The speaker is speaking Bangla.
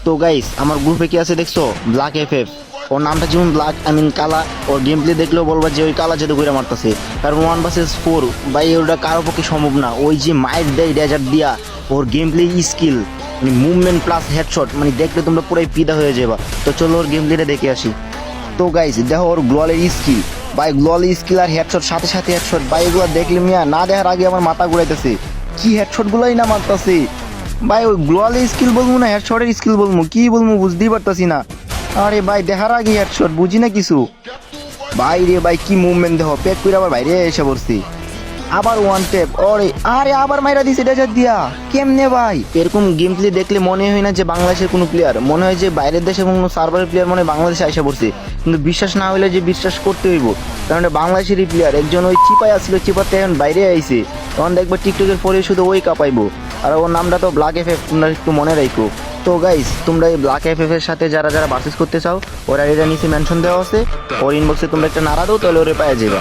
তো গাইস আমার গ্রুপে কি আছে দেখছো, ব্ল্যাক এফএফ। ওর নামটা যেমন ব্ল্যাক কালা, ওর গেম প্লে দেখলেও বলবা যে ওই কালা জাদু করে মারতেছে। কারণ 1 vs 4 ভাই ওটা কারো পক্ষে সম্ভব না। ওই যে মাইট দেয় ডেজার্ট দিয়া, ওর গেম প্লে স্কিল মানে মুভমেন্ট প্লাস হেডশট, মানে দেখলে তোমরা পুরাই পিদা হয়ে যাবা। তো চলো ওর গেম প্লেটা দেখে আসি। তো গাইস দেখো ওর গ্লোয়ালের স্কিল, ভাই গ্লোয়াল স্কিল আর হেডশট সাথে সাথে হেডশট, ভাই এগুলো দেখলে মিয়া না দেখার আগে আমার মাথা ঘুরাইতেছে। কি হেডশট গুলোই না মারতেছে ভাই। ওই গ্লোয়ালের স্কিল বলবো না হেডশটের স্কিল বলবো, কি বলবো বুঝতেই পারতাছি না। আরে ভাই দেখার আগে হেডশট, বুঝি না কিছু। ভাই রে ভাই কি মুভমেন্ট দেখো, পেট করে আবার বাইরে এসে পড়ছি। আবার ওয়ান ট্যাপ, ওরে আরে আবার মাইরা দিছে ডেজার্ট দিয়া, কেমনে ভাই? এরকম গেম প্লে দেখলে মনে হয় না যে বাংলাদেশের কোনো প্লেয়ার, মনে হয় যে বাইরের দেশে কোনো সার্ভারের প্লেয়ার মনে হয় বাংলাদেশে আইসা পড়ছে। কিন্তু বিশ্বাস না হইলে যে বিশ্বাস করতে হইব, কারণ এটা বাংলাদেশেরই প্লেয়ার। একজন ওই চিপায় আসছিল, চিপাতে এখন বাইরে আইছে, তখন দেখবো টিকটকের পরে শুধু ওই কাঁপাইবো। আর ওর নামটা তো ব্ল্যাক এফএফ, তোমরা একটু মনে রাখো। তো গাইস তোমরা এই ব্ল্যাক এফএফ এর সাথে যারা যারা ভার্সেস করতে চাও, ওর আইডিটা নিচে মেনশন দেওয়া আছে, ওর ইনবক্সে তোমরা একটা নাড়া দাও, তাহলে ওরে পাওয়া যাবে।